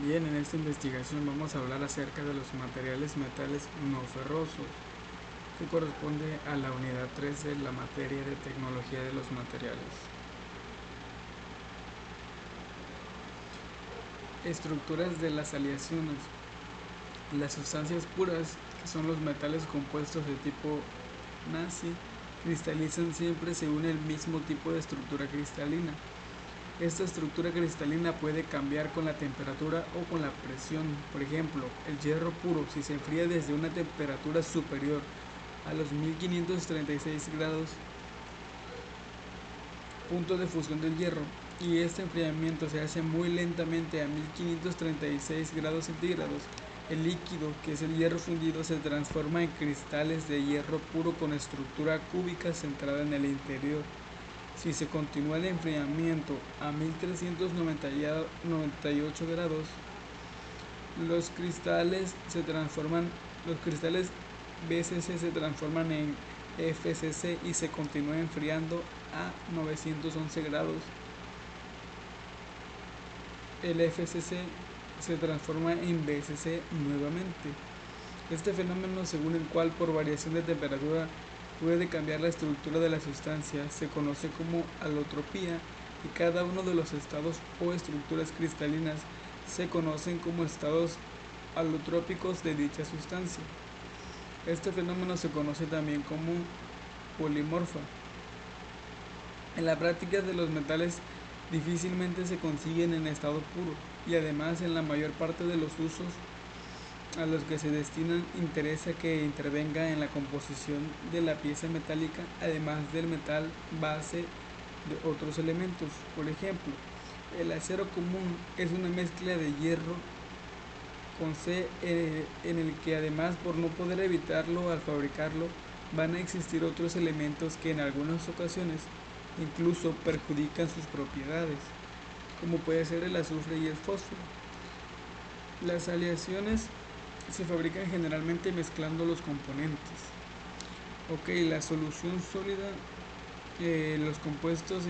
Bien, en esta investigación vamos a hablar acerca de los materiales metales no ferrosos, que corresponde a la unidad 3 de la materia de tecnología de los materiales. Estructuras de las aleaciones. Las sustancias puras, que son los metales compuestos de tipo Nazi, cristalizan siempre según el mismo tipo de estructura cristalina. Esta estructura cristalina puede cambiar con la temperatura o con la presión. Por ejemplo, el hierro puro, si se enfría desde una temperatura superior a los 1536 grados, punto de fusión del hierro, y este enfriamiento se hace muy lentamente a 1536 grados centígrados, el líquido, que es el hierro fundido, se transforma en cristales de hierro puro con estructura cúbica centrada en el interior. Si se continúa el enfriamiento a 1398 grados, los cristales BCC se transforman en FCC y se continúa enfriando a 911 grados. El FCC se transforma en BCC nuevamente. Este fenómeno, según el cual por variación de temperatura puede cambiar la estructura de la sustancia, se conoce como alotropía, y cada uno de los estados o estructuras cristalinas se conocen como estados alotrópicos de dicha sustancia. Este fenómeno se conoce también como polimorfa. En la práctica de los metales difícilmente se consiguen en estado puro, y además en la mayor parte de los usos a los que se destinan interesa que intervenga en la composición de la pieza metálica, además del metal base, de otros elementos. Por ejemplo, el acero común es una mezcla de hierro con C, en el que además, por no poder evitarlo al fabricarlo, van a existir otros elementos que en algunas ocasiones incluso perjudican sus propiedades, como puede ser el azufre y el fósforo. Las aleaciones se fabrican generalmente mezclando los componentes. La solución sólida, los compuestos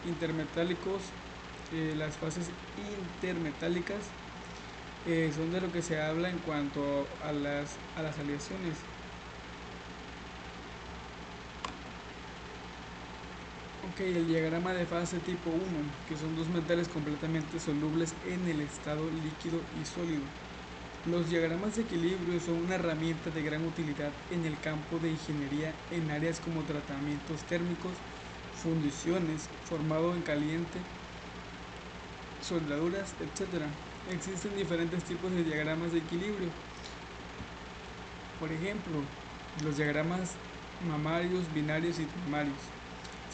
intermetálicos, las fases intermetálicas, son de lo que se habla en cuanto a las aleaciones. El diagrama de fase tipo 1, que son dos metales completamente solubles en el estado líquido y sólido. Los diagramas de equilibrio son una herramienta de gran utilidad en el campo de ingeniería en áreas como tratamientos térmicos, fundiciones, formado en caliente, soldaduras, etc. Existen diferentes tipos de diagramas de equilibrio. Por ejemplo, los diagramas mamarios, binarios y trimarios.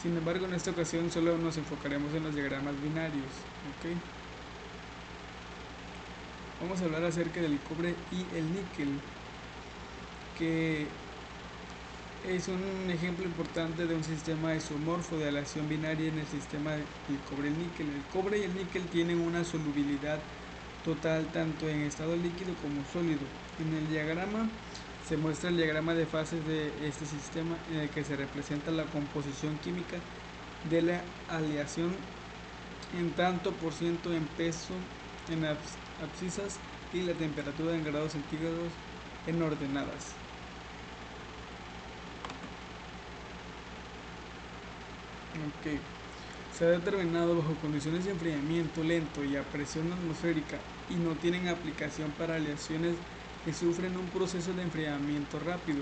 Sin embargo, en esta ocasión solo nos enfocaremos en los diagramas binarios. Vamos a hablar acerca del cobre y el níquel, que es un ejemplo importante de un sistema isomorfo de aleación binaria en el sistema del cobre y el níquel. El cobre y el níquel tienen una solubilidad total tanto en estado líquido como sólido. En el diagrama se muestra el diagrama de fases de este sistema, en el que se representa la composición química de la aleación en tanto por ciento en peso en abscisas y la temperatura en grados centígrados en ordenadas. Se ha determinado bajo condiciones de enfriamiento lento y a presión atmosférica, y no tienen aplicación para aleaciones que sufren un proceso de enfriamiento rápido.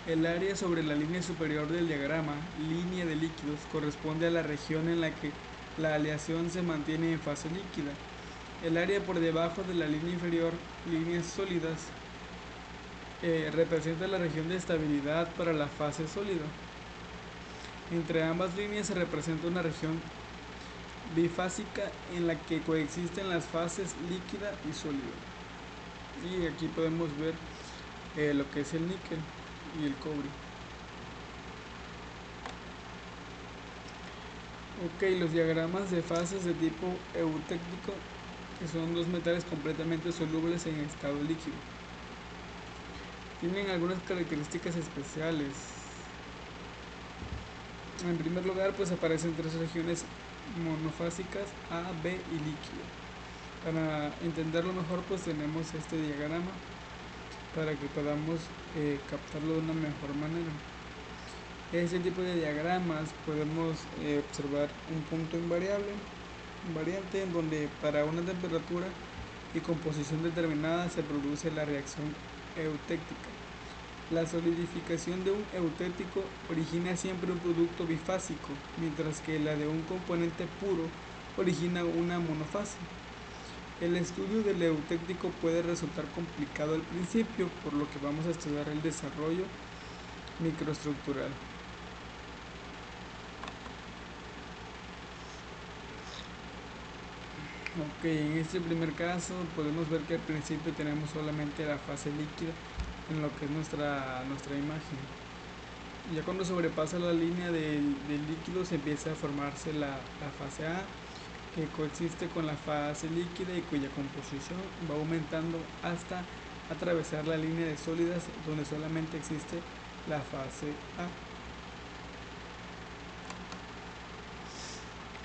El área sobre la línea superior del diagrama, línea de líquidos, corresponde a la región en la que la aleación se mantiene en fase líquida. El área por debajo de la línea inferior, líneas sólidas, representa la región de estabilidad para la fase sólida. Entre ambas líneas se representa una región bifásica en la que coexisten las fases líquida y sólida. Y aquí podemos ver lo que es el níquel y el cobre. Los diagramas de fases de tipo eutéctico, que son dos metales completamente solubles en estado líquido, tienen algunas características especiales. En primer lugar, pues aparecen tres regiones monofásicas, A, B y líquido. Para entenderlo mejor, pues tenemos este diagrama para que podamos captarlo de una mejor manera. Este tipo de diagramas podemos observar un punto invariante, en donde para una temperatura y composición determinada se produce la reacción eutéctica. La solidificación de un eutético origina siempre un producto bifásico, mientras que la de un componente puro origina una monofase. El estudio del eutéctico puede resultar complicado al principio, por lo que vamos a estudiar el desarrollo microestructural. Ok, en este primer caso podemos ver que al principio tenemos solamente la fase líquida en lo que es nuestra imagen. Ya cuando sobrepasa la línea del líquido se empieza a formarse la fase A, que coexiste con la fase líquida y cuya composición va aumentando hasta atravesar la línea de sólidas, donde solamente existe la fase A.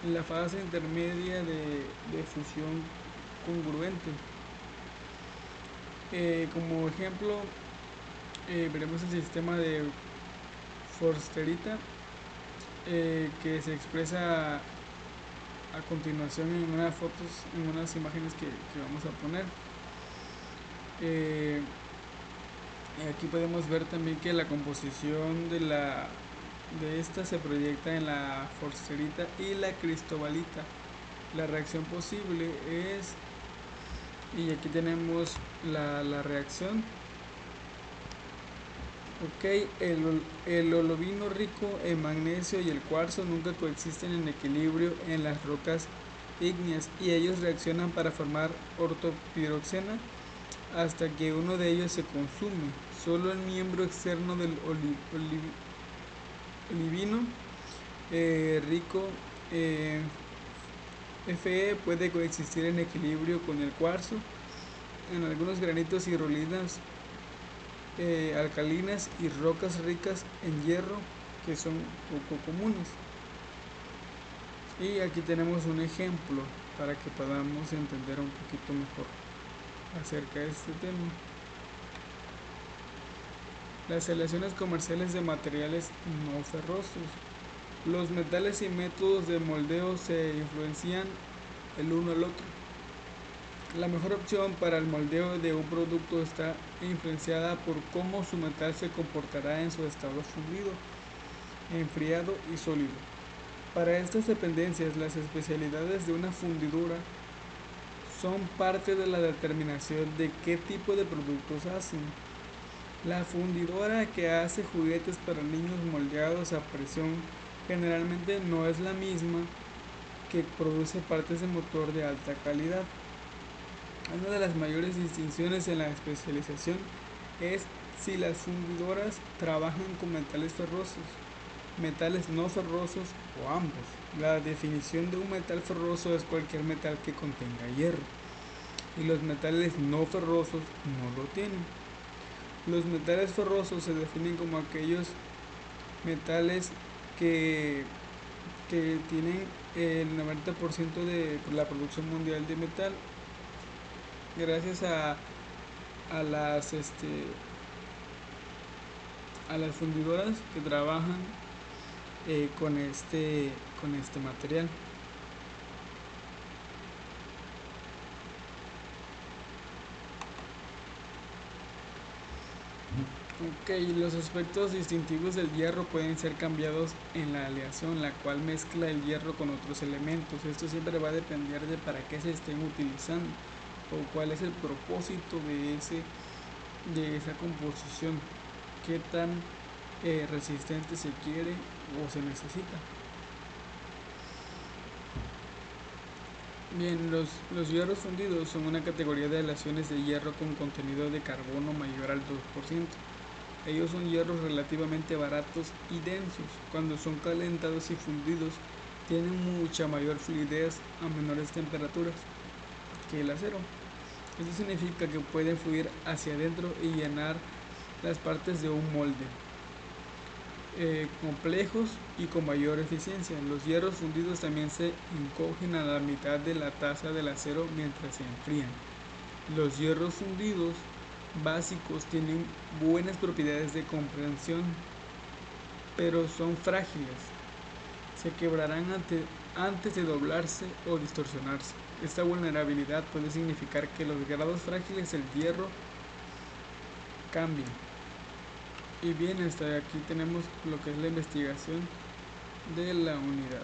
La fase intermedia de fusión congruente. Como ejemplo, veremos el sistema de Forsterita, que se expresa a continuación en unas imágenes que vamos a poner. Aquí podemos ver también que la composición de esta se proyecta en la forsterita y la cristobalita. La reacción posible es, y aquí tenemos la reacción. Ok, el olivino rico en magnesio y el cuarzo nunca coexisten en equilibrio en las rocas ígneas, y ellos reaccionan para formar ortopiroxena hasta que uno de ellos se consume. Solo el miembro externo del olivino rico Fe puede coexistir en equilibrio con el cuarzo. En algunos granitos y rolinas alcalinas y rocas ricas en hierro, que son poco comunes. Y aquí tenemos un ejemplo para que podamos entender un poquito mejor acerca de este tema. Las aleaciones comerciales de materiales no ferrosos. Los metales y métodos de moldeo se influencian el uno al otro. La mejor opción para el moldeo de un producto está influenciada por cómo su metal se comportará en su estado fundido, enfriado y sólido. Para estas dependencias, las especialidades de una fundidora son parte de la determinación de qué tipo de productos hacen. La fundidora que hace juguetes para niños moldeados a presión generalmente no es la misma que produce partes de motor de alta calidad. Una de las mayores distinciones en la especialización es si las fundidoras trabajan con metales ferrosos, metales no ferrosos o ambos. La definición de un metal ferroso es cualquier metal que contenga hierro, y los metales no ferrosos no lo tienen. Los metales ferrosos se definen como aquellos metales que tienen el 90% de la producción mundial de metal, gracias a las fundidoras que trabajan con este material. Ok, los aspectos distintivos del hierro pueden ser cambiados en la aleación, la cual mezcla el hierro con otros elementos. Esto siempre va a depender de para qué se estén utilizando o cuál es el propósito de esa composición, qué tan resistente se quiere o se necesita. Bien, los hierros fundidos son una categoría de aleaciones de hierro con contenido de carbono mayor al 2%. Ellos son hierros relativamente baratos y densos. Cuando son calentados y fundidos, tienen mucha mayor fluidez a menores temperaturas que el acero. Esto significa que pueden fluir hacia adentro y llenar las partes de un molde. complejos y con mayor eficiencia. Los hierros fundidos también se encogen a la mitad de la tasa del acero mientras se enfrían. Los hierros fundidos básicos tienen buenas propiedades de compresión, pero son frágiles. Se quebrarán antes de doblarse o distorsionarse. Esta vulnerabilidad puede significar que los grados frágiles del hierro cambien. Y bien, hasta aquí tenemos lo que es la investigación de la unidad.